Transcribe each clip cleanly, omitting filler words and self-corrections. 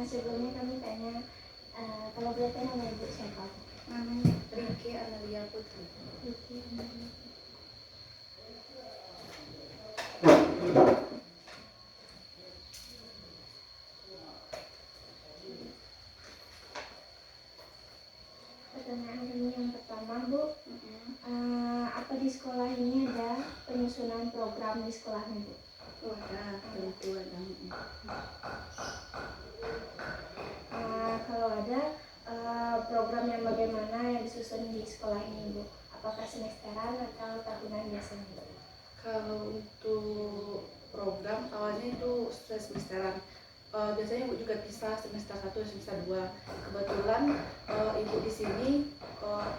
Sebelumnya kami tanya, kalau boleh tanya nama ibu siapa? Namanya Riki Analia Putri. Riki Analia. Pertanyaan kami yang pertama, Bu, apa di sekolah ini ada penyusunan program di sekolahnya, Bu? Oh, ada, tentu ada. Kalau ada program yang bagaimana yang disusun di sekolah ini, Bu? Apakah semesteran atau tahunan biasanya, Bu? Kalau untuk program awalnya itu semesteran. Biasanya Ibu juga bisa semester 1, semester 2. Kebetulan Ibu di sini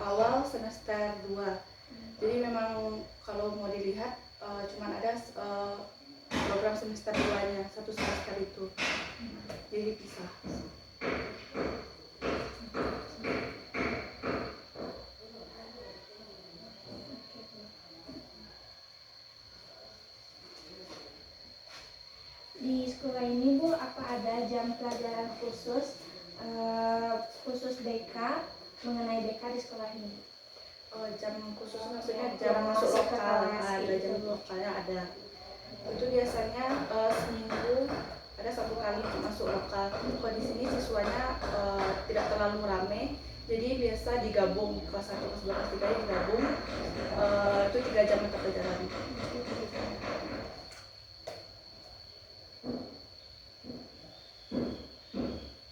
awal semester 2. Jadi memang kalau mau dilihat cuma ada program semester 2-nya, satu semester itu. Jadi dipisah. Di sekolah ini, Bu, apa ada jam pelajaran khusus BK mengenai BK di sekolah ini? Jam khusus maksudnya jam masuk lokal, ada jam lokalnya ada. Itu biasanya seminggu ada 1 kali masuk lokal. Kalau di sini siswanya tidak terlalu rame, jadi biasa digabung kelas 1, kelas 2, kelas 3 digabung. Itu 3 jam mata pelajaran.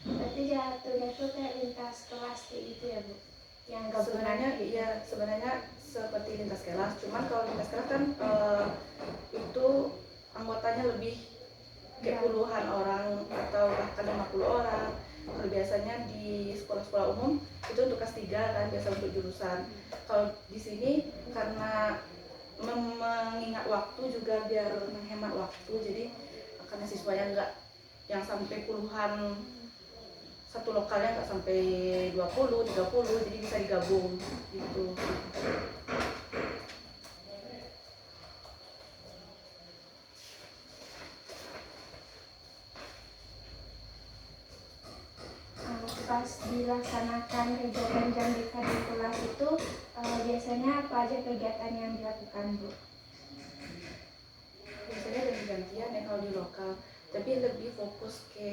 Berarti jatuhnya tuh kayak lintas kelas kayak gitu ya, Bu? Yang Sebenarnya iya, sebenarnya seperti lintas kelas. Cuman kalau lintas kelas kan itu anggotanya lebih kayak puluhan orang atau bahkan 50 orang. Kalau biasanya di sekolah-sekolah umum itu untuk kelas 3 kan, biasa untuk jurusan. Kalau di sini karena mengingat waktu juga biar menghemat waktu, jadi karena siswanya enggak yang sampai puluhan, satu lokalnya nggak sampai 20, 30, jadi bisa digabung gitu. Pas dilaksanakan kegiatan jam BK di kelas itu biasanya apa aja kegiatan yang dilakukan, Bu? Biasanya ada gantian ya kalau di lokal, tapi lebih fokus ke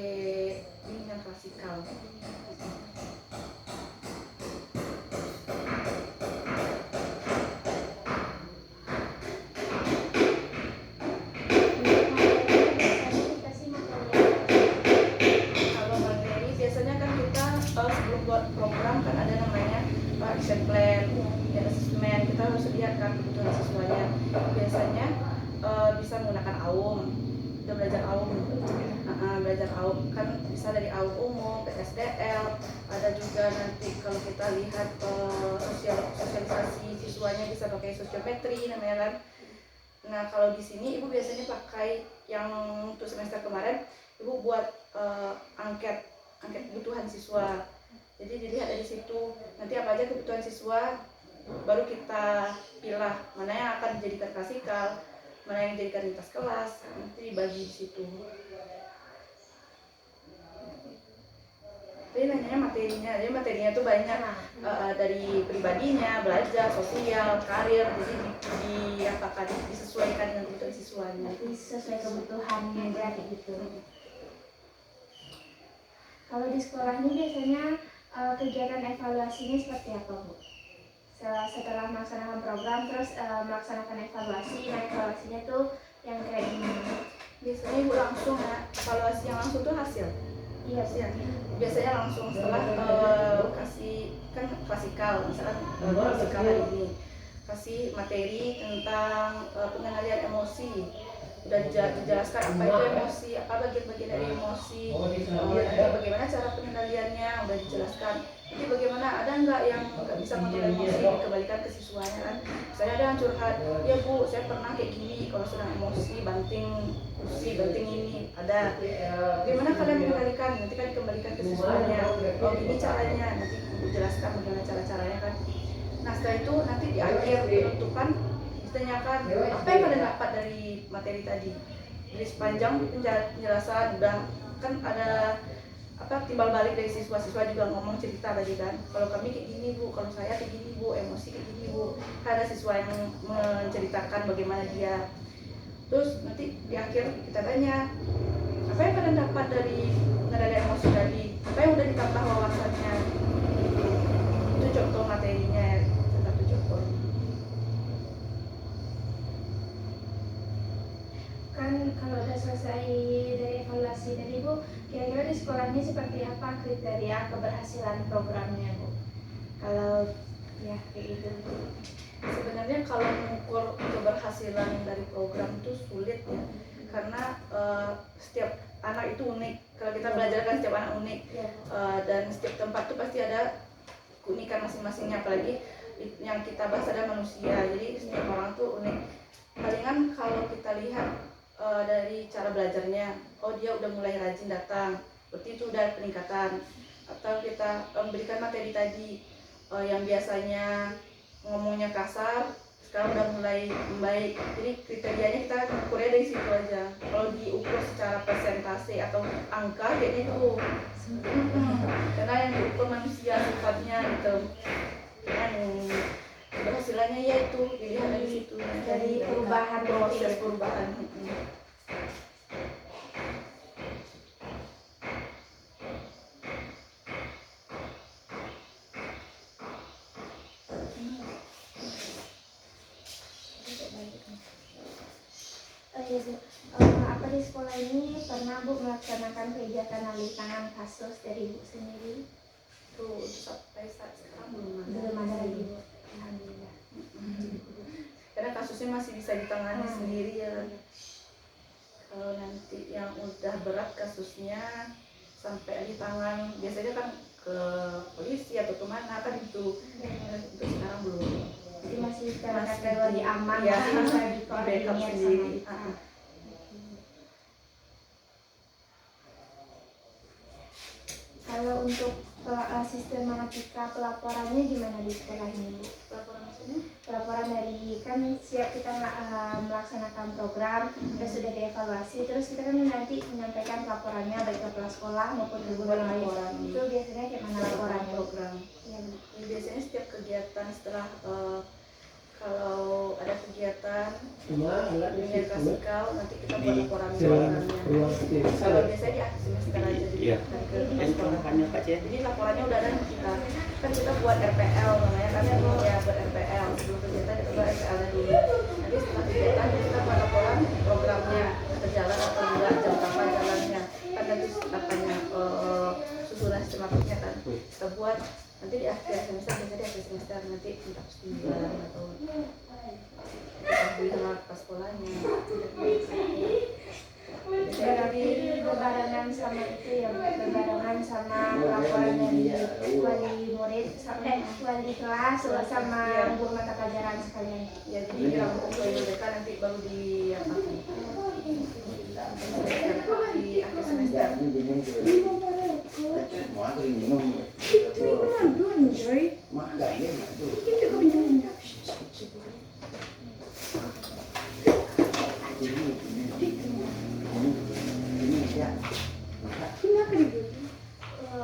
bimbingan klasikal. Kalau materi biasanya kan kita sebelum buat program kan ada namanya action plan, ya asesmen, kita harus lihat kan kebutuhan siswanya. Biasanya bisa menggunakan AUM, kita belajar AUM, belajar AUM kan bisa dari AUM umum, PSDL, ada juga nanti kalau kita lihat sosialisasi siswanya bisa pakai sosiometri namanya kan. Nah kalau di sini Ibu biasanya pakai yang untuk semester kemarin Ibu buat angket kebutuhan siswa. Jadi dilihat dari situ nanti apa aja kebutuhan siswa, baru kita pilih mana yang akan dijadikan klasikal, mana yang dijadikan lintas kelas, nanti dibagi di situ. Jadi nanyanya materinya, jadi materinya tuh banyak dari pribadinya, belajar, sosial, karir, jadi disesuaikan dengan kebutuhan siswanya. Sesuai kebutuhannya aja gitu. Kalau di sekolah ini biasanya kegiatan evaluasinya seperti apa, Bu? Setelah melaksanakan program terus melaksanakan evaluasi, nah evaluasinya tuh yang kayak gimana? Biasanya Ibu langsung ya, evaluasi yang langsung tuh hasil. Iya, ya. Biasanya langsung setelah kasih kan klasikal, misalkan klasikal hari ini kasih materi tentang pengendalian emosi, udah dijelaskan apa itu emosi, apa bagian-bagian dari emosi, nanti bagaimana cara pengendaliannya udah dijelaskan. Nanti bagaimana, ada nggak yang nggak bisa kontrol emosi, dikembalikan ke siswanya kan. Misalnya ada yang curhat, ya Bu saya pernah kayak gini, kalau sedang emosi banting kursi, banting ini, ada. Bagaimana kalian mengendalikan, nanti kan dikembalikan ke siswanya. Oh ini caranya, nanti dijelaskan bagaimana cara-caranya kan. Nah setelah itu nanti di akhir penutupan ditanyakan apa yang kalian dapat dari materi tadi. Jadi sepanjang penjelasan udah kan ada timbal balik dari siswa-siswa juga ngomong cerita tadi kan, kalau kami kayak gini Bu, kalau saya kayak gini Bu, emosi kayak gini Bu. Ada siswa yang menceritakan bagaimana dia. Terus nanti di akhir kita tanya, apa yang kalian dapat dari pengendalian emosi tadi, apa yang udah ditambah wawasannya. Itu contoh materinya ya, satu contoh. Kan kalau udah selesai dari evaluasi dari Bu, kira-kira di sekolahnya seperti apa kriteria keberhasilan programnya Bu? Kalau ya kayak gitu. Sebenarnya kalau mengukur keberhasilan dari program itu sulit ya, karena setiap anak itu unik. Kalau kita belajar kan setiap anak unik, dan setiap tempat tuh pasti ada keunikan masing-masingnya. Apalagi yang kita bahas ada manusia, jadi setiap orang tuh unik. Palingan kalau kita lihat dari cara belajarnya, oh dia udah mulai rajin datang, berarti itu udah peningkatan. Atau kita berikan materi tadi, yang biasanya ngomongnya kasar, sekarang udah mulai membaik. Jadi kriterianya kita ukurnya dari situ aja. Kalau diukur secara persentase atau angka kayaknya itu karena yang diukur manusia sifatnya gitu. Yang keberhasilannya ya itu dilihat dari situ, dari perubahan proses perubahan. Ya Bu, apa di sekolah ini pernah Bu melaksanakan kegiatan alih tangan kasus dari Bu sendiri? Tuh sampai saat sekarang belum Belum ada lagi Bu, alhamdulillah. Karena kasusnya masih bisa ditangani sendiri ya. Kalau nanti yang udah berat kasusnya sampai alih tangan, biasanya kan ke polisi atau kemana kan itu. Untuk sekarang belum. Jadi masih kategori aman, ya, masih bisa backup dikoordinir sendiri. sama. Kalau untuk sistematika pelaporannya gimana di sekolah ini Bu? Laporan maksudnya? Pelaporan dari kan siap kita melaksanakan program, terus sudah dievaluasi, terus kita kan nanti menyampaikan laporannya baik ke kepala sekolah maupun ke guru lain. Itu biasanya kayak mana laporannya? Program. Ya, Bu. Biasanya setiap kegiatan setelah kalau ada kegiatan kasikal nanti kita buat laporannya. Kalau biasanya di akhir semester aja jadi laporannya udah ada kita. Kan kita buat RPL namanya kan ya, buat RPL sebelum kegiatan kita buat RPL-nya dulu. Nanti setelah kegiatan kita buat laporan programnya terjalan atau enggak, jam berapa jalannya. Kan nanti apanya susunan sistematiknya kan kita buat. Nanti di akhir semester, biasanya di akhir semester nanti minta persetujuan atau kita sama pas sekolahnya. Berarti berbarengan sama itu ya, berbarengan sama laporan dari wali murid sampai wali kelas sama guru mata pelajaran sekalian. Ya jadi dirangkum oleh mereka nanti baru di apa? Di akhir semester.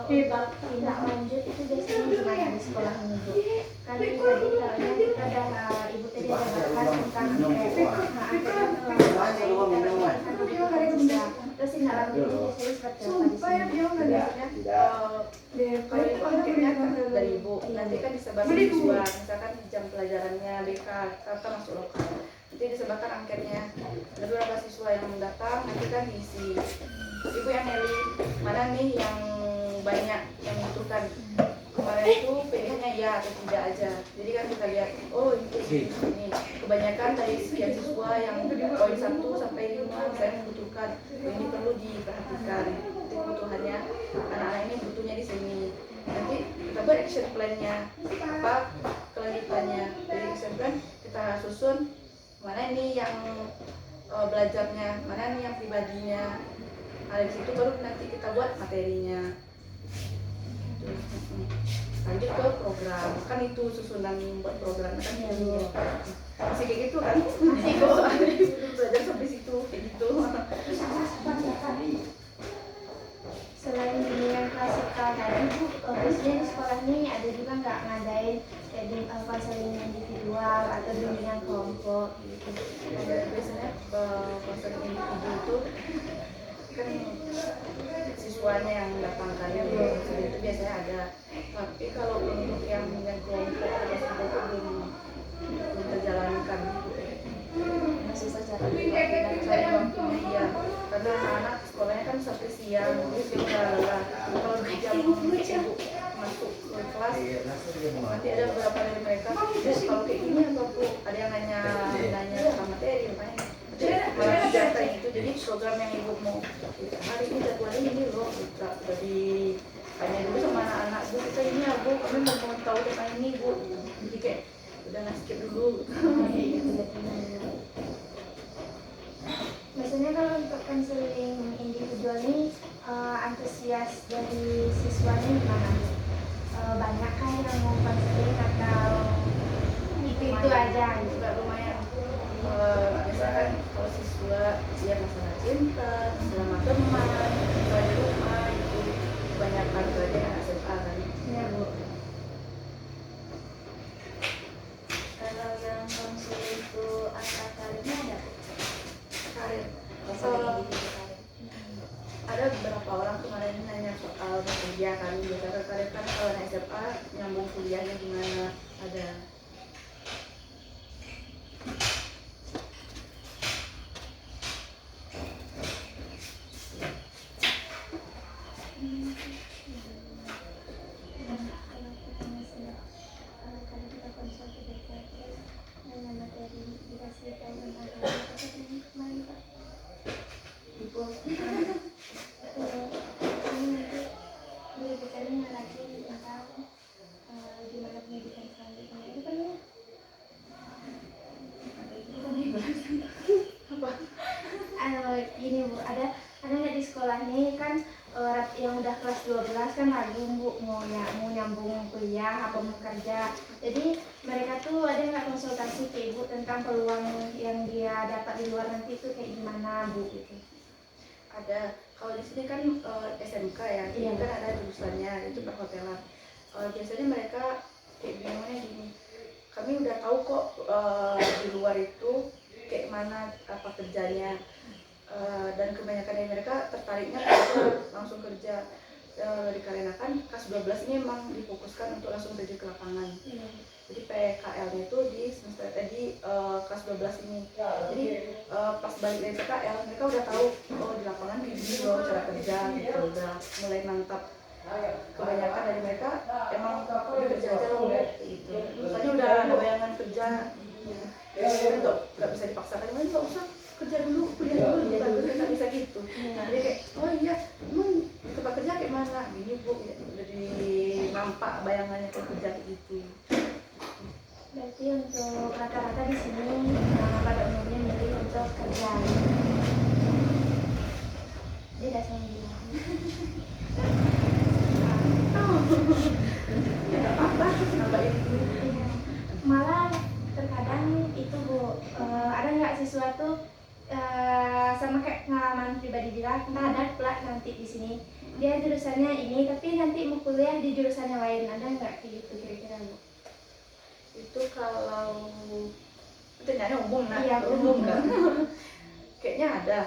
Tindak lanjut itu biasanya gimana di sekolah ini Bu? Kan tadi caranya kita ada ibu tadi ada bahas tentang terus tindak lanjut itu biasanya seperti apa di sini? Kalau itu angketnya kan dari ibu, nanti kan disebarkan siswa, misalkan di jam pelajarannya BK, kita masuk lokal, nanti disebarkan angketnya. Ada beberapa siswa yang datang, nanti kan diisi. Ibu yang milih mana nih yang banyak yang membutuhkan. Kemarin itu pilihannya ya atau tidak aja. Jadi kan kita lihat, oh ini kebanyakan dari sekian siswa yang poin 1 sampai 5 saya membutuhkan. Ini perlu diperhatikan. Nanti kebutuhannya anak-anak ini butuhnya di sini. Nanti kita buat action plan-nya, apa kelanjutannya. Dari action plan kita susun mana ini yang belajarnya, mana ini yang pribadinya. Dari situ baru nanti kita buat materinya. Lanjut ke program, kan itu susunan buat program kan masih kayak gitu kan, masih belajar sampai situ kayak gitu. Selain bimbingan tadi Bu, biasanya di sekolah ini ada juga nggak ngadain kayak di konseling individual atau bimbingan kelompok gitu? Ada biasanya konseling individu itu kan siswanya yang datang kan itu biasanya ada, tapi kalau untuk yang dengan kelompok atau kelompok belum terjalankan Masih secara dan cari waktunya iya, karena anak-anak sekolahnya kan sampai siang terus dia udah lelah. Kalau di jam sibuk masuk ke kelas nanti ada beberapa dari mereka terus kalau kayak gini apa Bu, ada yang nanya tentang materi makanya malah tidak kayak gitu. Jadi program yang ibu mau hari ini jadwalnya ini loh, udah ditanya dulu sama anak-anak, Bu kita ini ya Bu, kami mau tahu tentang ini Bu, jadi kayak udah skip dulu. Biasanya kalau untuk konseling individual ini antusias dari siswanya gimana? Banyak kan yang mau konseling atau itu aja gitu? Juga lumayan. Misalkan kalau siswa dia masalah cinta, masalah teman, masalah di rumah itu banyak aja yang SMA kan. Ya Bu. Kalau yang konseling itu angka karirnya ada Karir. konseling individu karir. Ada beberapa orang kemarin nanya soal bekerja kan, biasa karir kan kalau anak SMA nyambung kuliahnya gimana, ada. Gini Bu, ada nggak di sekolah ini kan yang udah kelas 12 kan ragu Bu mau nyambung kuliah apa mau kerja. Jadi mereka tuh ada nggak konsultasi ke Ibu tentang peluang yang dia dapat di luar nanti itu kayak gimana Bu gitu? Ada. Kalau di sini kan SMK ya, Iya. ini kan ada jurusannya itu perhotelan. Biasanya mereka kayak bingungnya gini, kami udah tahu kok di luar itu kayak mana apa kerjanya, dan kebanyakan dari mereka tertariknya langsung kerja, dikarenakan kelas 12 ini memang difokuskan untuk langsung kerja ke lapangan. Iya. Jadi PKL-nya itu di semester kelas 12 ini. Jadi pas balik dari PKL mereka udah tahu di lapangan kayak gini loh cara kerja gitu, udah mulai mantap. Kebanyakan dari mereka emang udah kerja aja loh gitu. Soalnya udah ada bayangan kerja. Untuk nggak bisa dipaksakan, nggak usah kerja dulu, kuliah dulu, nggak bisa gitu. Nah dia kayak oh iya emang tempat kerja kayak mana gini Bu, ya, udah nampak bayangannya kalau kerja kayak gitu. Berarti untuk rata-rata di sini pada umumnya milih untuk kerja. Dia udah sama bilang. Ya nggak apa-apa, nambahin. Malah terkadang itu Bu, ada nggak siswa tuh sama kayak pengalaman pribadi bilang, entah ada pula nanti di sini dia jurusannya ini tapi nanti mau kuliah di jurusan yang lain, ada nggak kayak gitu kira-kira Bu? Itu kalau pertanyaannya umum nah, Iya, umum kan? Kayaknya ada.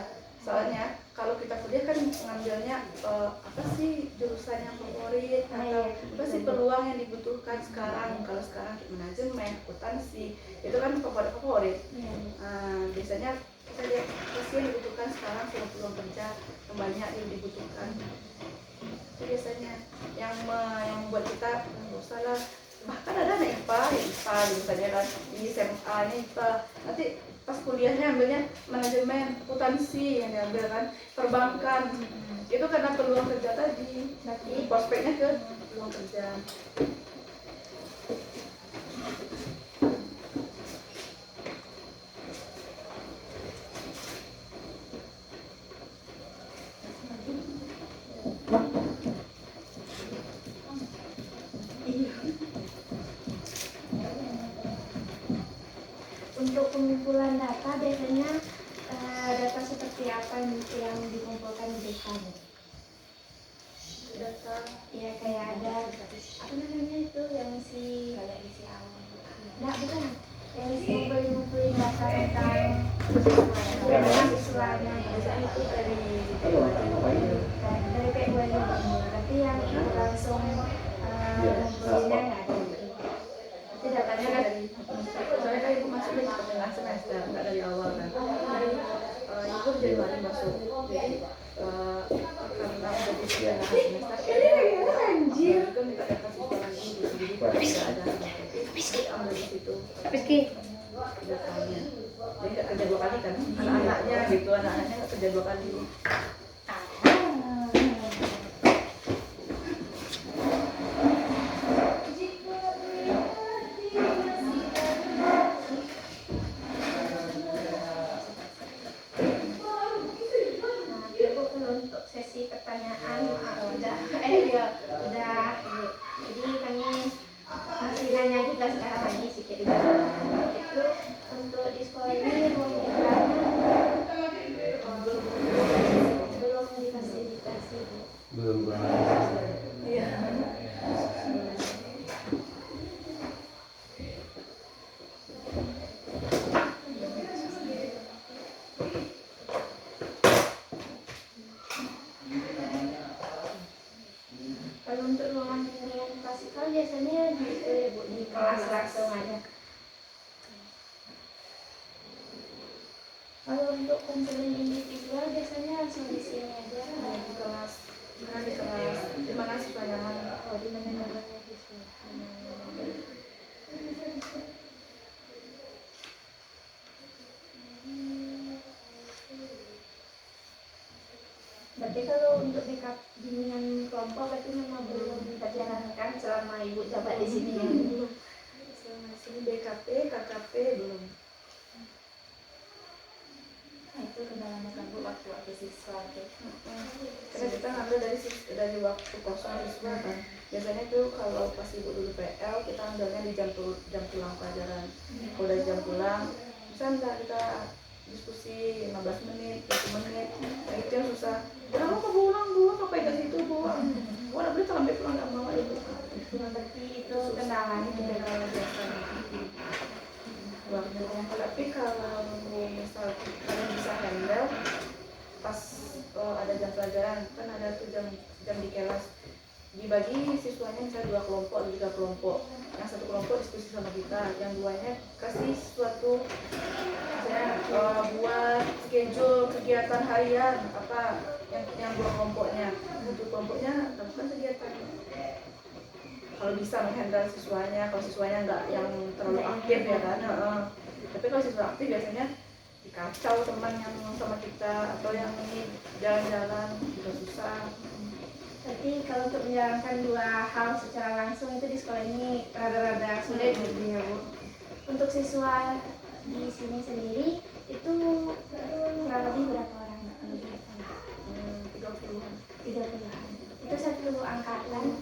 Soalnya kalau kita kuliah kan ngambilnya apa sih jurusan yang favorit atau apa sih peluang yang dibutuhkan sekarang. Kalau sekarang manajemen, akuntansi itu kan favorit. Iya. Biasanya kita lihat apa sih yang dibutuhkan sekarang, peluang kerja yang banyak yang dibutuhkan. Itu biasanya yang membuat kita nggak usah lah. Bahkan ada anak IPA misalnya kan di SMA-nya IPA, nanti pas kuliahnya ambilnya manajemen, akuntansi yang diambil kan, perbankan. Itu karena peluang kerja tadi, nanti prospeknya ke peluang kerja. Untuk pengumpulan data biasanya data seperti apa yang dikumpulkan di dekan? Data ya kayak ada apa namanya itu yang si kayak isi awal. enggak bukan yang si ngumpulin data tentang mahasiswanya Biasanya itu dari dari PUI tapi yang langsung ngumpulinnya nggak ada itu datanya kan dari soalnya kan ibu masuk dari tengah semester nggak dari awal kan. Jadi ibu Januari masuk, jadi karena udah di tengah semester anjir kan minta data siswa lagi gitu, jadi tidak ada ambil di situ datanya. Jadi nggak kerja 2 kali kan anak-anaknya gitu, anak-anaknya nggak kerja 2 kali. untuk sesi pertanyaan udah jadi kami masih nanya juga sekarang lagi sedikit itu untuk di sekolah ini ruang belum difasilitasi belum Iya. kalau untuk ruangan klasikal biasanya di kelas langsung aja. Kalau untuk konseling individual biasanya langsung di sini aja Di kelas, karena di kelas di mana siswa nyaman. kalau di mana namanya siswa. Berarti kalau untuk backup bimbingan kelompok berarti memang belum dijalankan selama ibu jabat di sini ya. Selama sini BKP, KKP belum. Nah, itu kendalanya kan Bu waktu siswa tuh. Karena kita ngambil dari waktu kosong siswa kan. Biasanya tuh kalau pas ibu dulu PL kita ambilnya di jam pulang pelajaran. Kalau udah jam pulang, bisa nggak kita diskusi 15 menit, 20 menit. Nah itu yang susah. Kenapa mau pulang Bu? Ngapain ke situ Bu? Bu nggak boleh sampai pulang nggak mau itu. Berarti itu kendalanya juga kalau biasanya. Waktu. Tapi kalau misal kalian bisa handle pas ada jam pelajaran kan ada tuh jam di kelas dibagi siswanya misalnya 2 kelompok, 3 kelompok. Yang 1 kelompok diskusi sama kita, yang 2-nya kasih suatu misalnya buat schedule kegiatan harian apa yang 2 kelompoknya. 1 kelompoknya lakukan kegiatan. Kalau bisa menghandle siswanya, kalau siswanya nggak yang terlalu aktif ya kan. Tapi kalau siswa aktif biasanya dikacau teman yang sama kita atau yang ini jalan-jalan juga susah. Berarti kalau untuk menjalankan 2 hal secara langsung itu di sekolah ini rada-rada sulit gitu ya Bu. Untuk siswa di sini sendiri itu kurang lebih berapa orang? Kalau di sana? 30-an. 30-an. Itu satu angkatan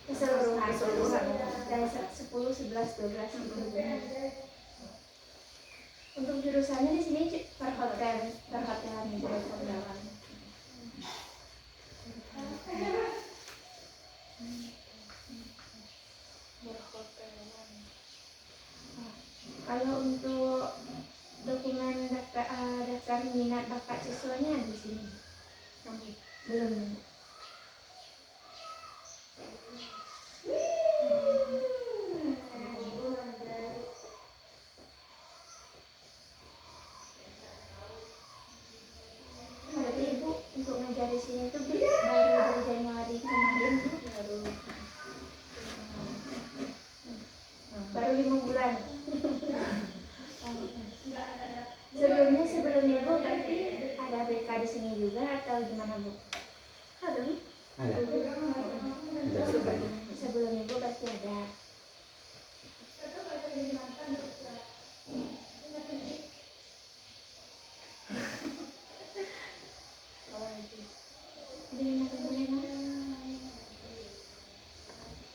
keseluruhan dari 10, 11, 12 gitu. Untuk jurusannya di sini perhotelan jurusan. Kalau untuk dokumen daftar minat bakat siswanya di sini belum. Berarti Ibu untuk ngajar di sini tuh baru dari Januari kemarin baru 5 bulan. Sebelumnya Ibu berarti ada BK di sini juga atau gimana Bu? Ada. Sebelum Ibu berarti ada.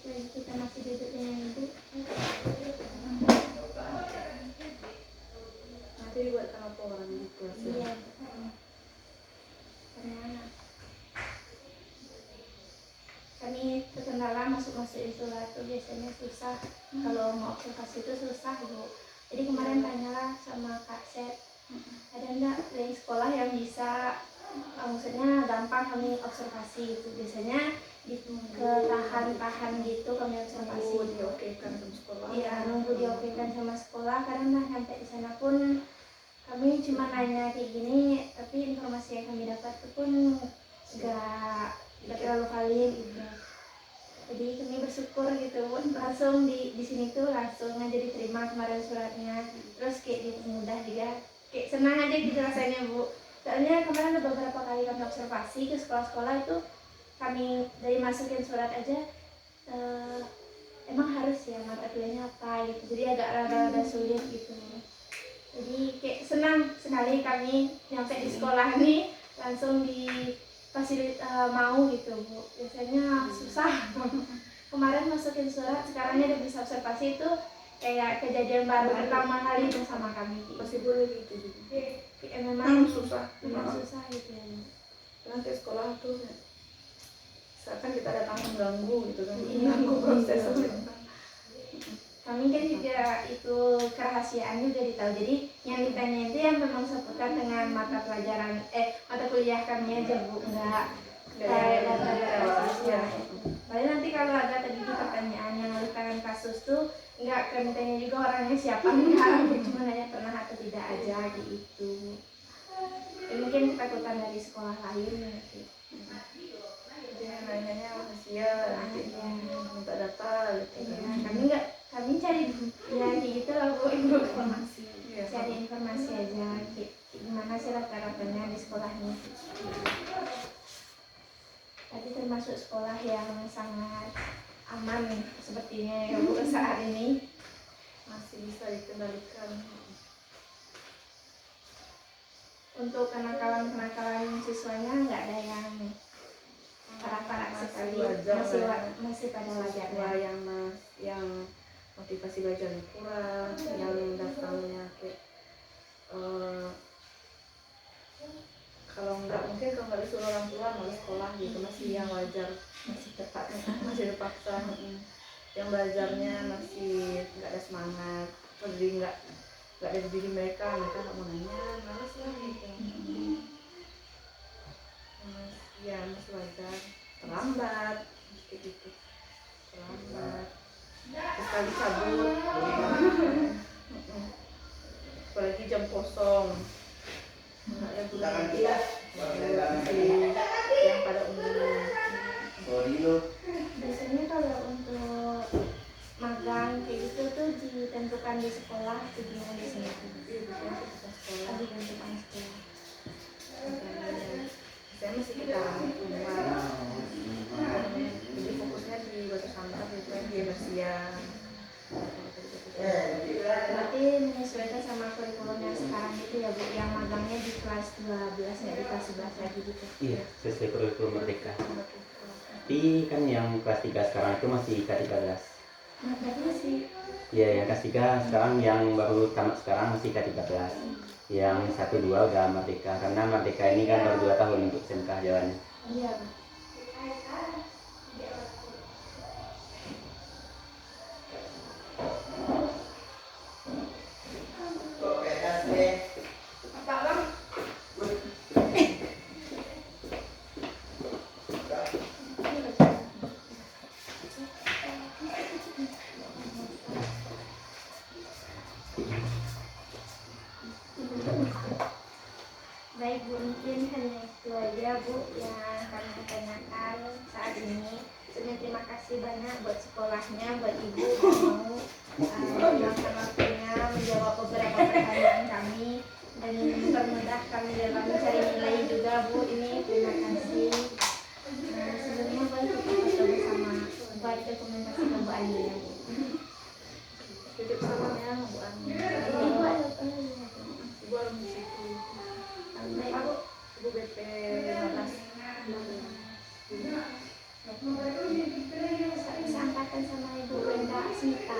Kita masih duduk dengan Ibu. Nanti dibuatkan laporan di kelas. Iya. Karena kami terkendala masuk-masukin surat tuh biasanya susah. Kalau mau observasi itu susah Bu. Jadi kemarin tanyalah sama Kak Sep, ada enggak dari sekolah yang bisa maksudnya gampang kami observasi gitu. Biasanya ke tahan gitu kami observasi. Diokekan sama sekolah. Iya, nunggu diokekan sama sekolah karena sampai di sana pun kami cuma nanya kayak gini, tapi informasi yang kami dapat itu pun nggak terlalu valid gitu. Jadi kami bersyukur gitu, langsung di sini tuh langsung aja diterima kemarin suratnya, terus kayak dipermudah juga, kayak senang aja gitu rasanya Bu. Soalnya kemarin ada beberapa kali kami observasi ke sekolah-sekolah itu, kami dari masukin surat aja, emang harus ya mata kuliahnya apa gitu, jadi agak rada-rada sulit gitu. Jadi kayak senang sekali kami nyampe di sekolah nih langsung di mau gitu Bu. Biasanya susah. Kemarin masukin surat, sekarangnya udah bisa observasi itu kayak kejadian baru pertama kali bersama kami. Masih boleh gitu juga. Kayak memang susah. susah gitu ya. Nanti sekolah tuh seakan kita datang mengganggu gitu kan, mengganggu proses. Kami kan juga itu kerahasiaan juga ditahu. Jadi yang ditanya itu yang memang seputar dengan mata pelajaran mata kuliah kami aja Bu, enggak rahasia. Paling nanti kalau ada tadi pertanyaan yang melibatkan kasus tuh enggak kami tanya juga orangnya siapa, enggak, cuma nanya pernah atau tidak aja gitu. Mungkin ketakutan dari sekolah lain gitu. Dia nanyanya rahasia, minta data gitu. Kami cari ya kayak gitu lah Bu, informasi. Iya, Cari informasi aja gimana sih rata-ratanya di sekolahnya. Tapi termasuk sekolah yang sangat aman sepertinya ya Bu saat ini, masih bisa dikendalikan. untuk kenakalan siswanya nggak ada yang parah-parah sekali, masih pada wajarnya. Yang motivasi belajarnya kurang, yang datangnya kayak kalau nggak disuruh orang tua malah sekolah gitu, masih yang wajar, masih terpaksa. Yang belajarnya masih nggak ada semangat, jadi nggak ada diri mereka nggak mau nanya, malas lah gitu. Ya masih wajar, terlambat gitu, terlambat sekali cabut. Apalagi jam kosong, ada bulan yang pada umumnya. Biasanya kalau untuk magang kayak gitu tuh ditentukan di sekolah atau gimana biasanya? Sekolah Ditentukan sekolah. saya masih kita rumah, jadi fokusnya di Batu Sangkar gitu kan, di Bersian. Berarti menyesuaikan sama kurikulum yang sekarang itu ya Bu, yang magangnya di kelas 12 nggak di kelas 11 lagi gitu. Iya, sesuai kurikulum Merdeka. Tapi kan yang kelas 3 sekarang itu masih K13. Nah, berarti masih Iya, yang kelas 3 sekarang yang baru tamat sekarang masih K13. Yang 1-2 udah Merdeka, karena Merdeka ini kan baru 2 tahun untuk SMK jalannya. iya. Baik Bu, mungkin hanya itu aja Bu yang kami tanyakan saat ini. Sebenarnya terima kasih banyak buat sekolahnya, buat Ibu yang mau meluangkan waktunya menjawab beberapa pertanyaan kami dan mempermudah kami dalam mencari nilai juga Bu. Ini terima kasih. Sebelumnya boleh kita foto bersama buat dokumentasi ke Bu Andi ya Bu. Titip salamnya Bu Ani. Ibu ada Ibu alumni situ. baik Bu. Ibu BP 15. Seangkatan sama Ibu Wenda Smita.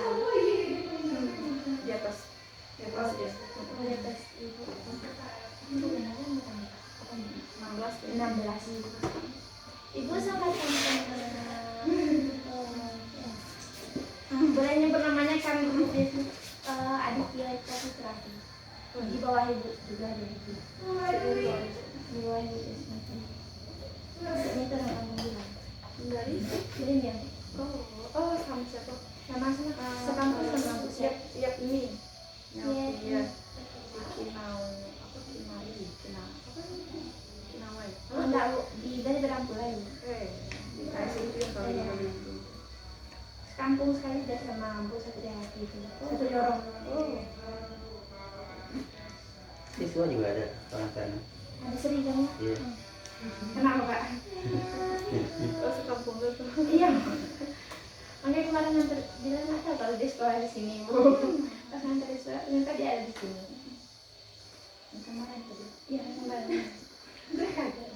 Di atas ya. Di atas Ibu. Ibu Wenda kan bukan 16 16. Ibu seangkatan sama Boleh nyebut namanya kan Aditya Eka Putrati. Di bawah ibu juga ada ibu. Di bawah ibu Desmati. Ini tuh orang kamu bilang. Dari Jadi dia oh sama siapa? sama sekampus sama aku siap. Siap ini. Iya. Iya. Kinau apa Kinawai. Enggak bu, dari Berampula ibu. Dikasih itu yang kalau itu. Kampung sekali sudah sama Bu satu hati itu. Satu dorong. Siswa juga ada orang sana. Ada sering kan? Iya. Kenapa Pak? Oh sekampung itu. Iya. Makanya kemarin nganter bilang nggak tahu kalau dia sekolah di sini Bu. Pas nganter di sekolah ternyata dia ada di sini. Yang kemarin tadi. Iya kemarin. Mereka ada.